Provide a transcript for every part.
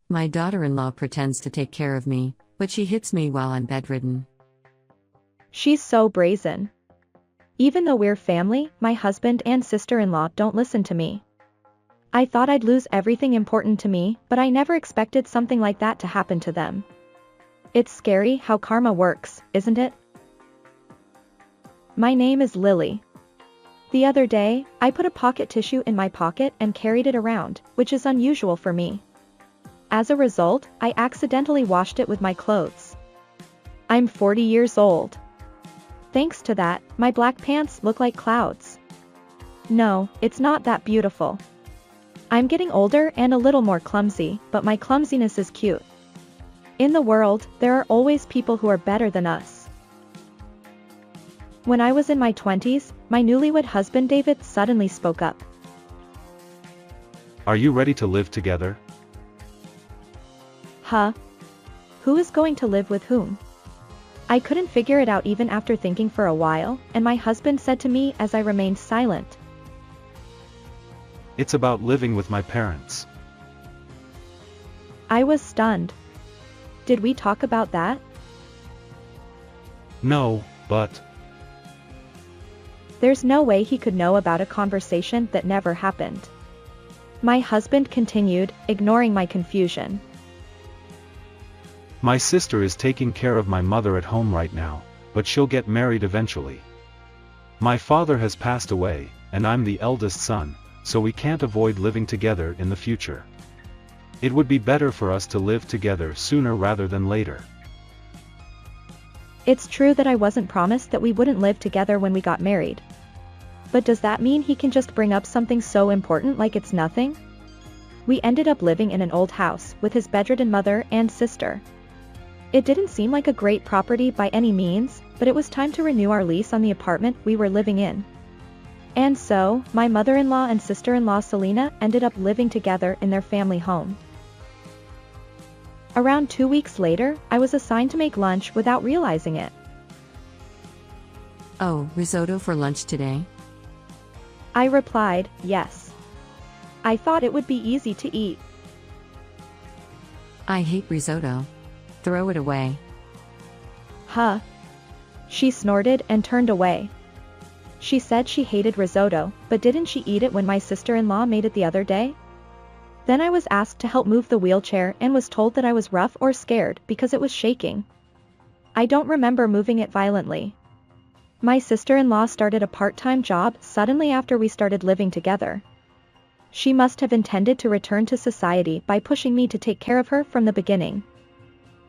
My daughter-in-law pretends to take care of me, but she hits me while I'm bedridden. She's so brazen. Even though we're family, my husband and sister-in-law don't listen to me. I thought I'd lose everything important to me, but I never expected something like that to happen to them. It's scary how karma works, isn't it? My name is Lily. The other day, I put a pocket tissue in my pocket and carried it around, which is unusual for me. As a result, I accidentally washed it with my clothes. I'm 40 years old. Thanks to that, my black pants look like clouds. No, it's not that beautiful. I'm getting older and a little more clumsy, but my clumsiness is cute. In the world, there are always people who are better than us. When I was in my 20s, my newlywed husband David suddenly spoke up. Are you ready to live together? Huh? Who is going to live with whom? I couldn't figure it out even after thinking for a while, and my husband said to me as I remained silent. It's about living with my parents. I was stunned. Did we talk about that? No, but... There's no way he could know about a conversation that never happened. My husband continued, ignoring my confusion. My sister is taking care of my mother at home right now, but she'll get married eventually. My father has passed away, and I'm the eldest son, so we can't avoid living together in the future. It would be better for us to live together sooner rather than later. It's true that I wasn't promised that we wouldn't live together when we got married. But does that mean he can just bring up something so important like it's nothing? We ended up living in an old house with his bedridden mother and sister. It didn't seem like a great property by any means, but it was time to renew our lease on the apartment we were living in. And so, my mother-in-law and sister-in-law Selena ended up living together in their family home. Around 2 weeks later, I was assigned to make lunch without realizing it. Oh, risotto for lunch today? I replied, yes. I thought it would be easy to eat. I hate risotto. Throw it away. Huh? She snorted and turned away. She said she hated risotto, but didn't she eat it when my sister-in-law made it the other day? Then I was asked to help move the wheelchair and was told that I was rough or scared because it was shaking. I don't remember moving it violently. My sister-in-law started a part-time job suddenly after we started living together. She must have intended to return to society by pushing me to take care of her from the beginning.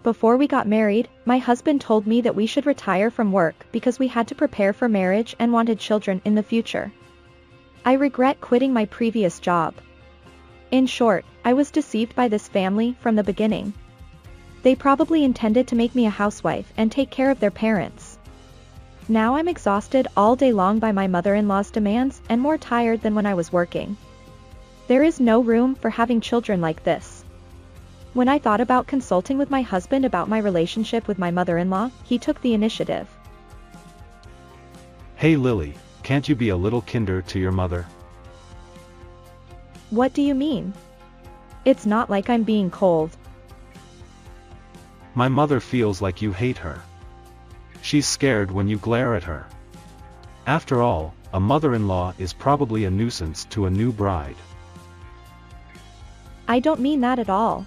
Before we got married, my husband told me that we should retire from work because we had to prepare for marriage and wanted children in the future. I regret quitting my previous job. In short, I was deceived by this family from the beginning. They probably intended to make me a housewife and take care of their parents. Now I'm exhausted all day long by my mother-in-law's demands and more tired than when I was working. There is no room for having children like this. When I thought about consulting with my husband about my relationship with my mother-in-law, he took the initiative. Hey Lily, can't you be a little kinder to your mother? What do you mean? It's not like I'm being cold. My mother feels like you hate her. She's scared when you glare at her. After all, a mother-in-law is probably a nuisance to a new bride. I don't mean that at all.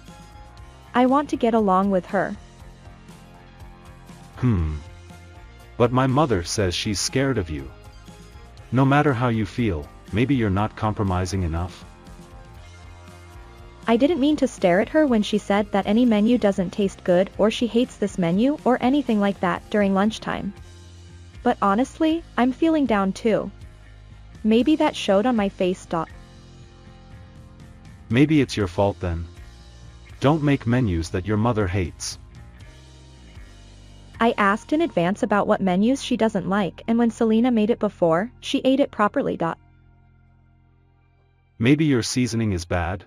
I want to get along with her. But my mother says she's scared of you. No matter how you feel, maybe you're not compromising enough. I didn't mean to stare at her when she said that any menu doesn't taste good or she hates this menu or anything like that during lunchtime. But honestly, I'm feeling down too. Maybe that showed on my face. Maybe it's your fault then. Don't make menus that your mother hates. I asked in advance about what menus she doesn't like, and when Selena made it before, she ate it properly. Maybe your seasoning is bad?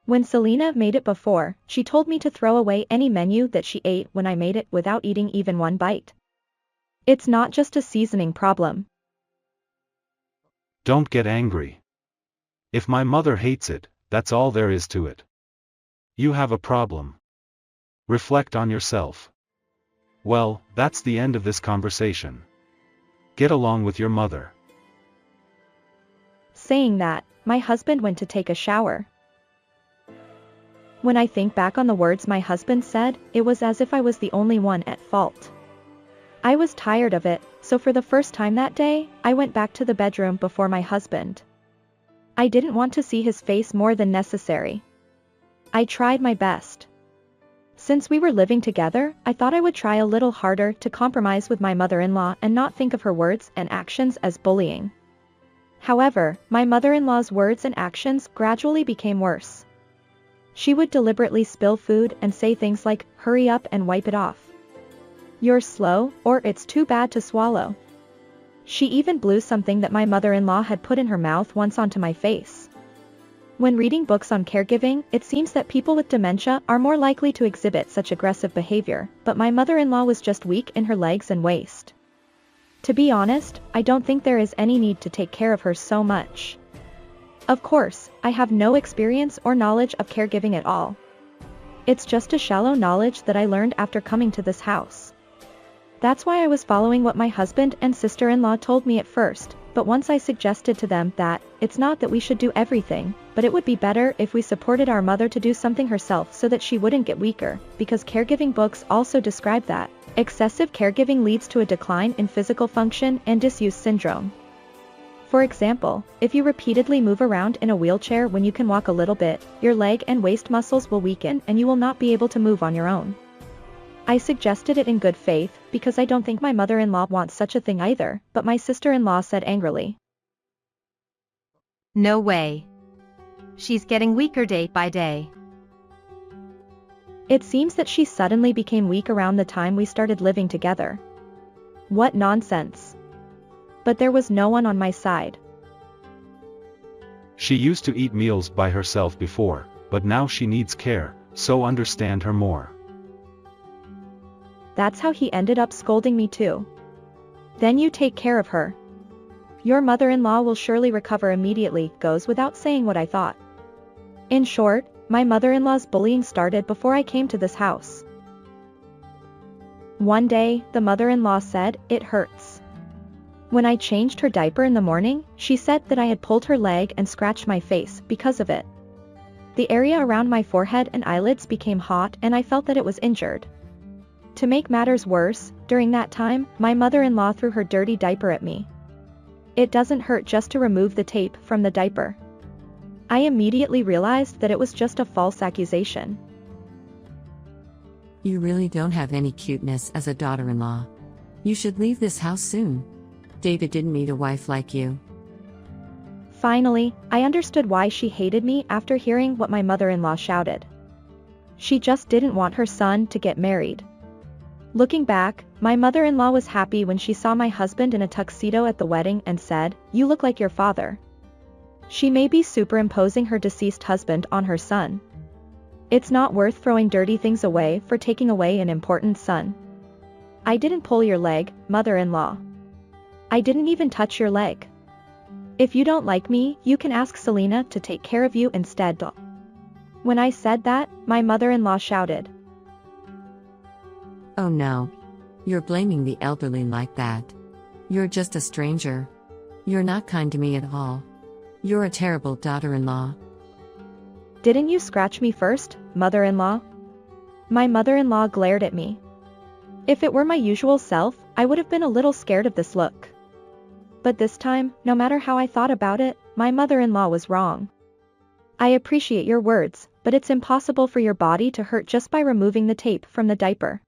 When Selena made it before, she told me to throw away any menu that she ate when I made it without eating even one bite. It's not just a seasoning problem. Don't get angry. If my mother hates it, that's all there is to it. You have a problem. Reflect on yourself. Well, that's the end of this conversation. Get along with your mother. Saying that, my husband went to take a shower. When I think back on the words my husband said, it was as if I was the only one at fault. I was tired of it, so for the first time that day, I went back to the bedroom before my husband. I didn't want to see his face more than necessary. I tried my best. Since we were living together, I thought I would try a little harder to compromise with my mother-in-law and not think of her words and actions as bullying. However, my mother-in-law's words and actions gradually became worse. She would deliberately spill food and say things like, "Hurry up and wipe it off. You're slow," or "It's too bad to swallow." She even blew something that my mother-in-law had put in her mouth once onto my face. When reading books on caregiving, it seems that people with dementia are more likely to exhibit such aggressive behavior, but my mother-in-law was just weak in her legs and waist. To be honest, I don't think there is any need to take care of her so much. Of course, I have no experience or knowledge of caregiving at all. It's just a shallow knowledge that I learned after coming to this house. That's why I was following what my husband and sister-in-law told me at first, but once I suggested to them that, it's not that we should do everything, but it would be better if we supported our mother to do something herself so that she wouldn't get weaker, because caregiving books also describe that excessive caregiving leads to a decline in physical function and disuse syndrome. For example, if you repeatedly move around in a wheelchair when you can walk a little bit, your leg and waist muscles will weaken and you will not be able to move on your own. I suggested it in good faith, because I don't think my mother-in-law wants such a thing either, but my sister-in-law said angrily, "No way. She's getting weaker day by day." It seems that she suddenly became weak around the time we started living together. What nonsense. But there was no one on my side. She used to eat meals by herself before, but now she needs care, so understand her more. That's how he ended up scolding me too. Then you take care of her. Your mother-in-law will surely recover immediately, goes without saying what I thought. In short, my mother-in-law's bullying started before I came to this house. One day, the mother-in-law said, "It hurts." When I changed her diaper in the morning, she said that I had pulled her leg and scratched my face because of it. The area around my forehead and eyelids became hot and I felt that it was injured. To make matters worse, during that time, my mother-in-law threw her dirty diaper at me. It doesn't hurt just to remove the tape from the diaper. I immediately realized that it was just a false accusation. You really don't have any cuteness as a daughter-in-law. You should leave this house soon. David didn't need a wife like you. Finally, I understood why she hated me after hearing what my mother-in-law shouted. She just didn't want her son to get married. Looking back, my mother-in-law was happy when she saw my husband in a tuxedo at the wedding and said, "You look like your father." She may be superimposing her deceased husband on her son. It's not worth throwing dirty things away for taking away an important son. I didn't pull your leg, mother-in-law. I didn't even touch your leg. If you don't like me, you can ask Selena to take care of you instead. When I said that, my mother-in-law shouted, Oh no. You're blaming the elderly like that. You're just a stranger. You're not kind to me at all. You're a terrible daughter-in-law. "Didn't you scratch me first, mother-in-law?" My mother-in-law glared at me. If it were my usual self, I would have been a little scared of this look. But this time, no matter how I thought about it, my mother-in-law was wrong. I appreciate your words, but it's impossible for your body to hurt just by removing the tape from the diaper.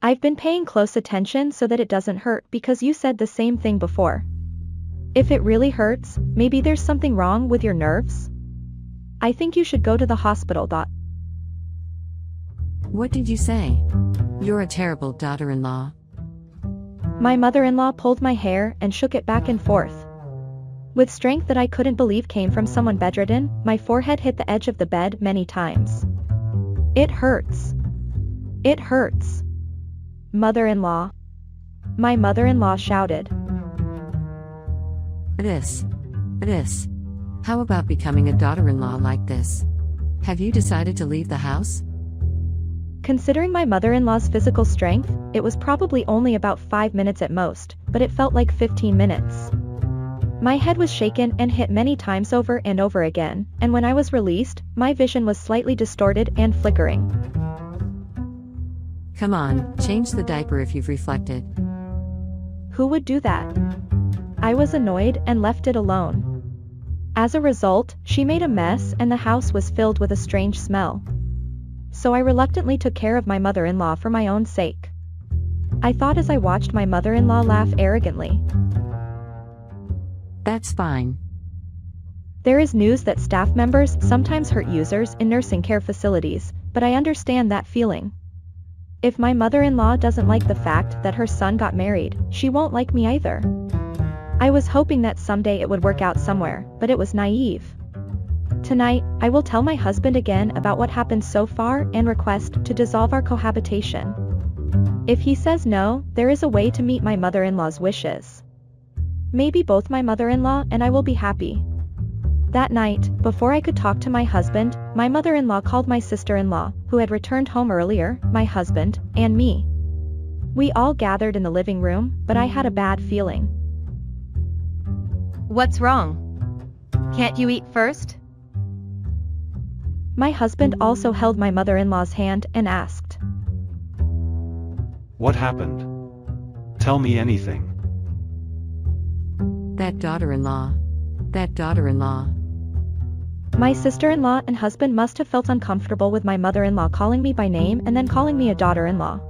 I've been paying close attention so that it doesn't hurt because you said the same thing before. If it really hurts, maybe there's something wrong with your nerves? I think you should go to the hospital. What did you say? You're a terrible daughter-in-law. My mother-in-law pulled my hair and shook it back and forth. With strength that I couldn't believe came from someone bedridden, my forehead hit the edge of the bed many times. "It hurts. It hurts. Mother-in-law." My mother-in-law shouted. This. How about becoming a daughter-in-law like this? Have you decided to leave the house? Considering my mother-in-law's physical strength, it was probably only about 5 minutes at most, but it felt like 15 minutes. My head was shaken and hit many times over and over again, and when I was released, my vision was slightly distorted and flickering. Come on, change the diaper if you've reflected. Who would do that? I was annoyed and left it alone. As a result, she made a mess and the house was filled with a strange smell. So I reluctantly took care of my mother-in-law for my own sake. I thought as I watched my mother-in-law laugh arrogantly. That's fine. There is news that staff members sometimes hurt users in nursing care facilities, but I understand that feeling. If my mother-in-law doesn't like the fact that her son got married, she won't like me either. I was hoping that someday it would work out somewhere, but it was naive. Tonight, I will tell my husband again about what happened so far and request to dissolve our cohabitation. If he says no, there is a way to meet my mother-in-law's wishes. Maybe both my mother-in-law and I will be happy. That night, before I could talk to my husband, my mother-in-law called my sister-in-law, who had returned home earlier, my husband, and me. We all gathered in the living room, but I had a bad feeling. What's wrong? Can't you eat first? My husband also held my mother-in-law's hand and asked. What happened? Tell me anything. That daughter-in-law. That daughter-in-law. My sister-in-law and husband must have felt uncomfortable with my mother-in-law calling me by name and then calling me a daughter-in-law.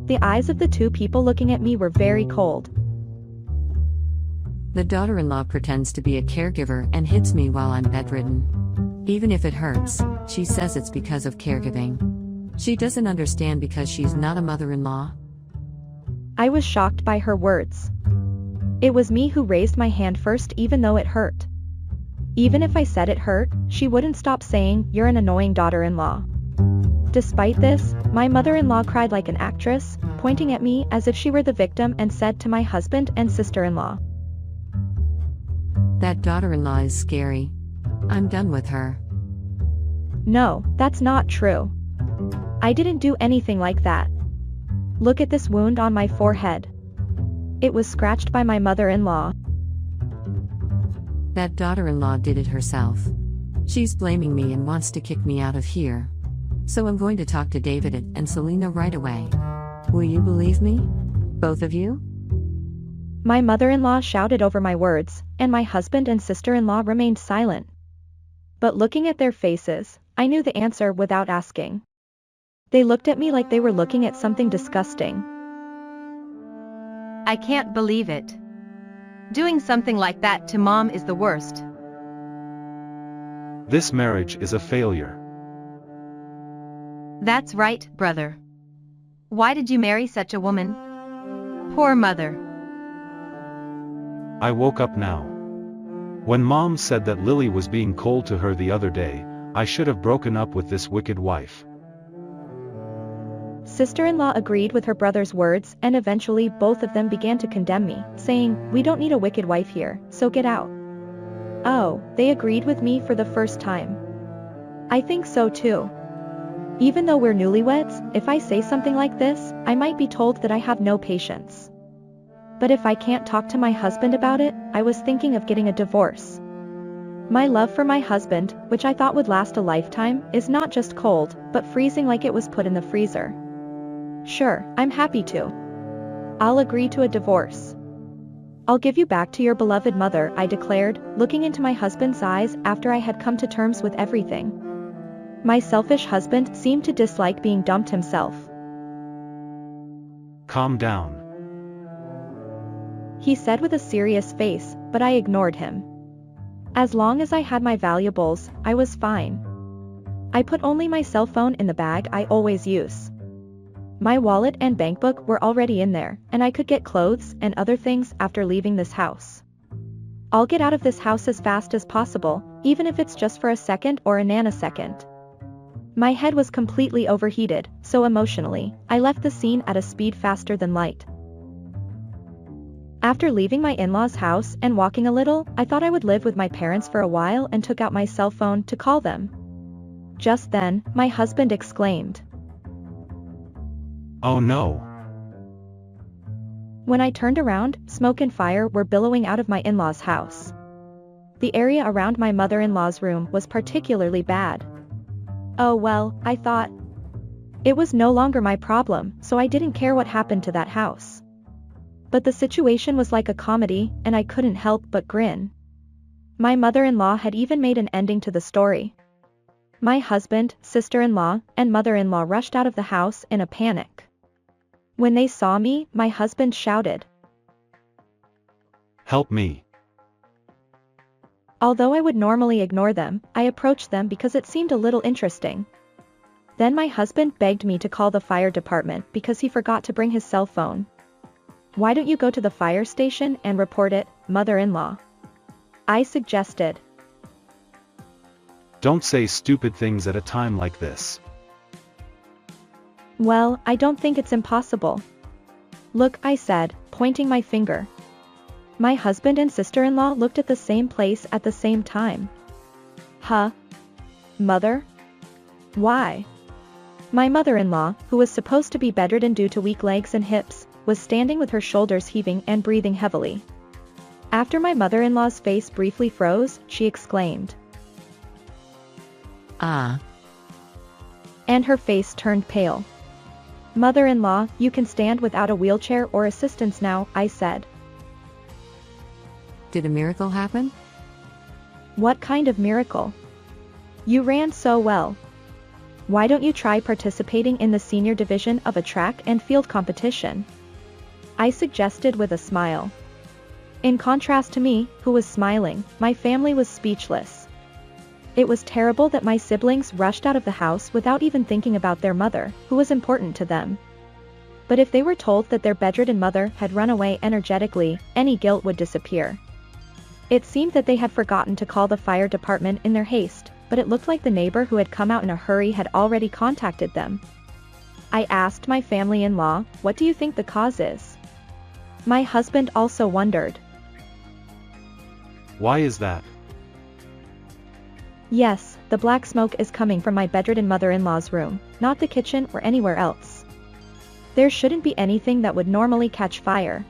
The eyes of the two people looking at me were very cold. The daughter-in-law pretends to be a caregiver and hits me while I'm bedridden. Even if it hurts, she says it's because of caregiving. She doesn't understand because she's not a mother-in-law. I was shocked by her words. It was me who raised my hand first even though it hurt. Even if I said it hurt, she wouldn't stop saying, "You're an annoying daughter-in-law." Despite this, my mother-in-law cried like an actress, pointing at me as if she were the victim and said to my husband and sister-in-law, That daughter-in-law is scary. I'm done with her. "No, that's not true. I didn't do anything like that. Look at this wound on my forehead. It was scratched by my mother-in-law." That daughter-in-law did it herself. She's blaming me and wants to kick me out of here. So I'm going to talk to David and Selena right away. Will you believe me? Both of you? My mother-in-law shouted over my words, and my husband and sister-in-law remained silent. But looking at their faces, I knew the answer without asking. They looked at me like they were looking at something disgusting. I can't believe it. Doing something like that to mom is the worst. This marriage is a failure. That's right, brother. Why did you marry such a woman? Poor mother. I woke up now. When Mom said that Lily was being cold to her the other day, I should have broken up with this wicked wife. Sister-in-law agreed with her brother's words and eventually both of them began to condemn me, saying, "We don't need a wicked wife here, so get out." Oh, they agreed with me for the first time. I think so too. Even though we're newlyweds, if I say something like this, I might be told that I have no patience. But if I can't talk to my husband about it, I was thinking of getting a divorce. My love for my husband, which I thought would last a lifetime, is not just cold, but freezing like it was put in the freezer. Sure, I'm happy to. I'll agree to a divorce. "I'll give you back to your beloved mother," I declared, looking into my husband's eyes after I had come to terms with everything. My selfish husband seemed to dislike being dumped himself. Calm down. He said with a serious face, but I ignored him. As long as I had my valuables, I was fine. I put only my cell phone in the bag I always use. My wallet and bankbook were already in there, and I could get clothes and other things after leaving this house. I'll get out of this house as fast as possible, even if it's just for a second or a nanosecond. My head was completely overheated, so emotionally, I left the scene at a speed faster than light. After leaving my in-laws' house and walking a little, I thought I would live with my parents for a while and took out my cell phone to call them. Just then, my husband exclaimed. Oh no. When I turned around, smoke and fire were billowing out of my in-laws' house. The area around my mother-in-law's room was particularly bad. Oh well, I thought. It was no longer my problem, so I didn't care what happened to that house. But the situation was like a comedy, and I couldn't help but grin. My mother-in-law had even made an ending to the story. My husband, sister-in-law, and mother-in-law rushed out of the house in a panic. When they saw me, my husband shouted, Help me. Although I would normally ignore them, I approached them because it seemed a little interesting. Then my husband begged me to call the fire department because he forgot to bring his cell phone. Why don't you go to the fire station and report it, mother-in-law? I suggested. Don't say stupid things at a time like this. Well, I don't think it's impossible. Look, I said, pointing my finger. My husband and sister-in-law looked at the same place at the same time. Huh? Mother? Why? My mother-in-law, who was supposed to be bedridden due to weak legs and hips, was standing with her shoulders heaving and breathing heavily. After my mother-in-law's face briefly froze, she exclaimed. Ah. And her face turned pale. Mother-in-law, you can stand without a wheelchair or assistance now, I said. Did a miracle happen? What kind of miracle? You ran so well. Why don't you try participating in the senior division of a track and field competition? I suggested with a smile. In contrast to me, who was smiling, my family was speechless. It was terrible that my siblings rushed out of the house without even thinking about their mother, who was important to them. But if they were told that their bedridden mother had run away energetically, any guilt would disappear. It seemed that they had forgotten to call the fire department in their haste, but it looked like the neighbor who had come out in a hurry had already contacted them. I asked my family-in-law, what do you think the cause is? My husband also wondered. Why is that? Yes, the black smoke is coming from my bedridden mother-in-law's room, not the kitchen or anywhere else. There shouldn't be anything that would normally catch fire.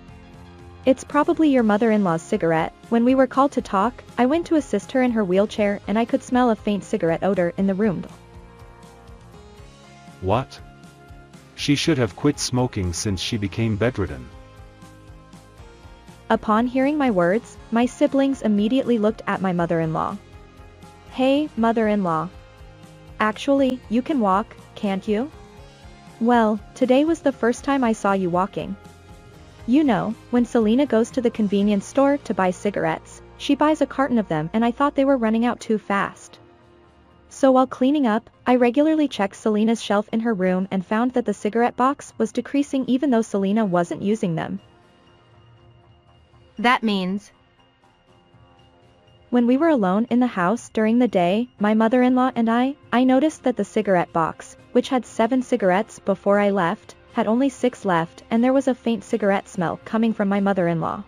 It's probably your mother-in-law's cigarette. When we were called to talk, I went to assist her in her wheelchair and I could smell a faint cigarette odor in the room. What? She should have quit smoking since she became bedridden. Upon hearing my words, my siblings immediately looked at my mother-in-law. Hey, mother-in-law. Actually, you can walk, can't you? Well, today was the first time I saw you walking. You know, when Selena goes to the convenience store to buy cigarettes, she buys a carton of them and I thought they were running out too fast. So while cleaning up, I regularly checked Selena's shelf in her room and found that the cigarette box was decreasing even though Selena wasn't using them. That means... When we were alone in the house during the day, my mother-in-law and I noticed that the cigarette box, which had 7 cigarettes before I left, had only 6 left and there was a faint cigarette smell coming from my mother-in-law.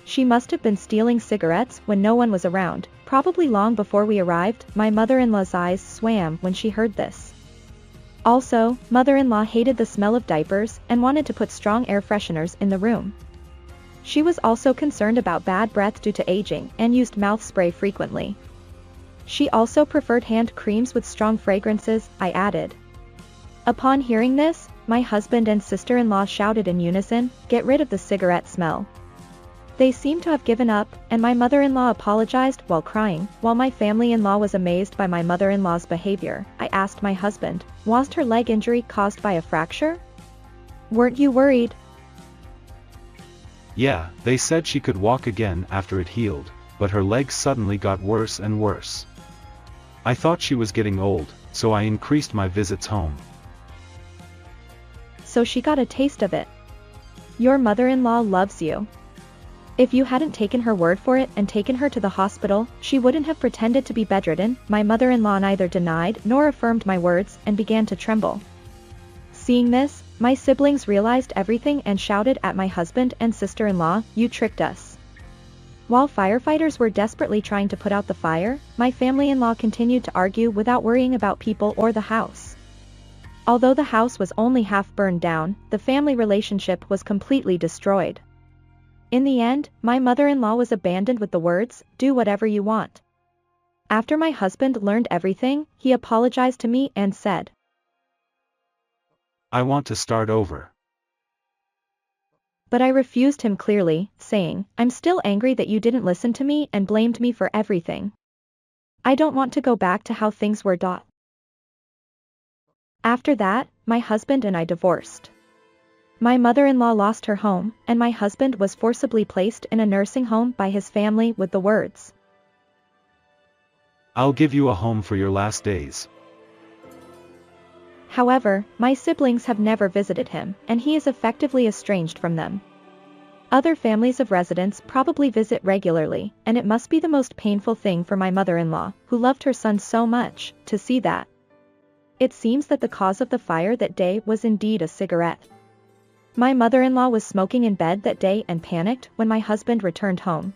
She must have been stealing cigarettes when no one was around, probably long before we arrived. My mother-in-law's eyes swam when she heard this. Also, mother-in-law hated the smell of diapers and wanted to put strong air fresheners in the room. She was also concerned about bad breath due to aging and used mouth spray frequently. She also preferred hand creams with strong fragrances, I added. Upon hearing this, my husband and sister-in-law shouted in unison, "Get rid of the cigarette smell." They seemed to have given up, and my mother-in-law apologized while crying. While my family-in-law was amazed by my mother-in-law's behavior, I asked my husband, was her leg injury caused by a fracture? Weren't you worried? Yeah, they said she could walk again after it healed, but her legs suddenly got worse and worse. I thought she was getting old, so I increased my visits home. So she got a taste of it. Your mother-in-law loves you. If you hadn't taken her word for it and taken her to the hospital, she wouldn't have pretended to be bedridden. My mother-in-law neither denied nor affirmed my words and began to tremble. Seeing this, my siblings realized everything and shouted at my husband and sister-in-law, "You tricked us. While firefighters were desperately trying to put out the fire, my family-in-law continued to argue without worrying about people or the house. Although the house was only half burned down, the family relationship was completely destroyed. In the end, my mother-in-law was abandoned with the words, "Do whatever you want." After my husband learned everything, he apologized to me and said, "I want to start over." But I refused him clearly, saying, "I'm still angry that you didn't listen to me and blamed me for everything. I don't want to go back to how things were. After that, my husband and I divorced. My mother-in-law lost her home, and my husband was forcibly placed in a nursing home by his family with the words, "I'll give you a home for your last days." However, my siblings have never visited him, and he is effectively estranged from them. Other families of residents probably visit regularly, and it must be the most painful thing for my mother-in-law, who loved her son so much, to see that. It seems that the cause of the fire that day was indeed a cigarette. My mother-in-law was smoking in bed that day and panicked when my husband returned home.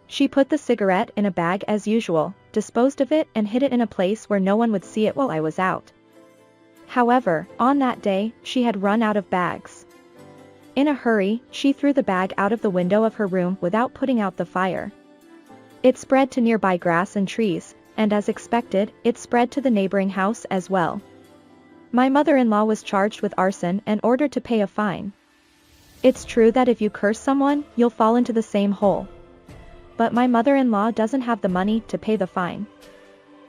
She put the cigarette in a bag as usual, disposed of it and hid it in a place where no one would see it while I was out. However, on that day, she had run out of bags. In a hurry, she threw the bag out of the window of her room without putting out the fire. It spread to nearby grass and trees, and as expected, it spread to the neighboring house as well. My mother-in-law was charged with arson and ordered to pay a fine. It's true that if you curse someone, you'll fall into the same hole. But my mother-in-law doesn't have the money to pay the fine.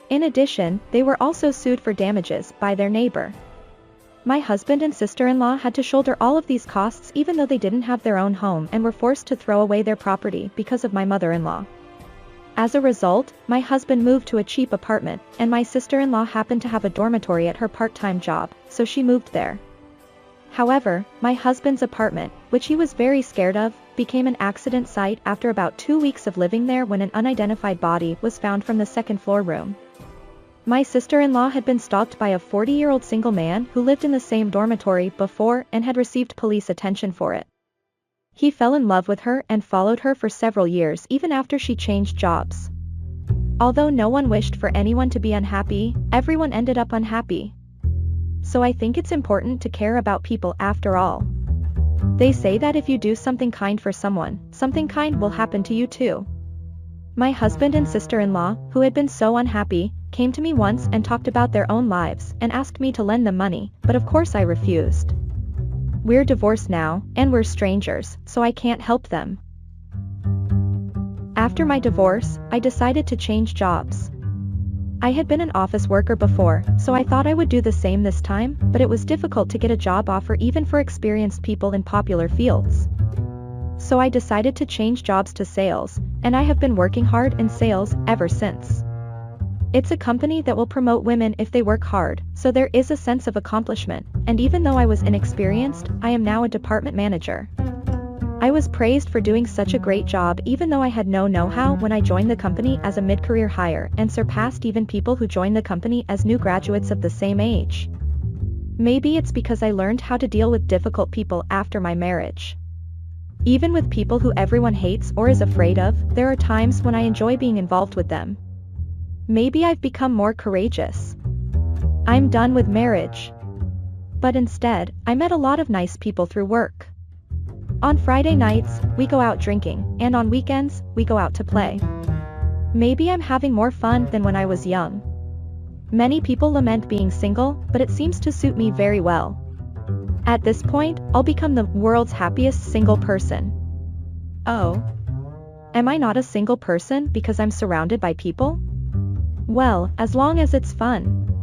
In addition, they were also sued for damages by their neighbor. My husband and sister-in-law had to shoulder all of these costs even though they didn't have their own home and were forced to throw away their property because of my mother-in-law. As a result, my husband moved to a cheap apartment, and my sister-in-law happened to have a dormitory at her part-time job, so she moved there. However, my husband's apartment, which he was very scared of, became an accident site after about 2 weeks of living there when an unidentified body was found from the second-floor room. My sister-in-law had been stalked by a 40-year-old single man who lived in the same dormitory before and had received police attention for it. He fell in love with her and followed her for several years even after she changed jobs. Although no one wished for anyone to be unhappy, everyone ended up unhappy. So I think it's important to care about people after all. They say that if you do something kind for someone, something kind will happen to you too. My husband and sister-in-law, who had been so unhappy, came to me once and talked about their own lives and asked me to lend them money, but of course I refused. We're divorced now, and we're strangers, so I can't help them. After my divorce, I decided to change jobs. I had been an office worker before, so I thought I would do the same this time, but it was difficult to get a job offer even for experienced people in popular fields. So I decided to change jobs to sales, and I have been working hard in sales ever since. It's a company that will promote women if they work hard, so there is a sense of accomplishment, and even though I was inexperienced, I am now a department manager. I was praised for doing such a great job even though I had no know-how when I joined the company as a mid-career hire and surpassed even people who joined the company as new graduates of the same age. Maybe it's because I learned how to deal with difficult people after my marriage. Even with people who everyone hates or is afraid of, there are times when I enjoy being involved with them. Maybe I've become more courageous. I'm done with marriage. But instead, I met a lot of nice people through work. On Friday nights, we go out drinking, and on weekends, we go out to play. Maybe I'm having more fun than when I was young. Many people lament being single, but it seems to suit me very well. At this point, I'll become the world's happiest single person. Oh. Am I not a single person because I'm surrounded by people? Well, as long as it's fun.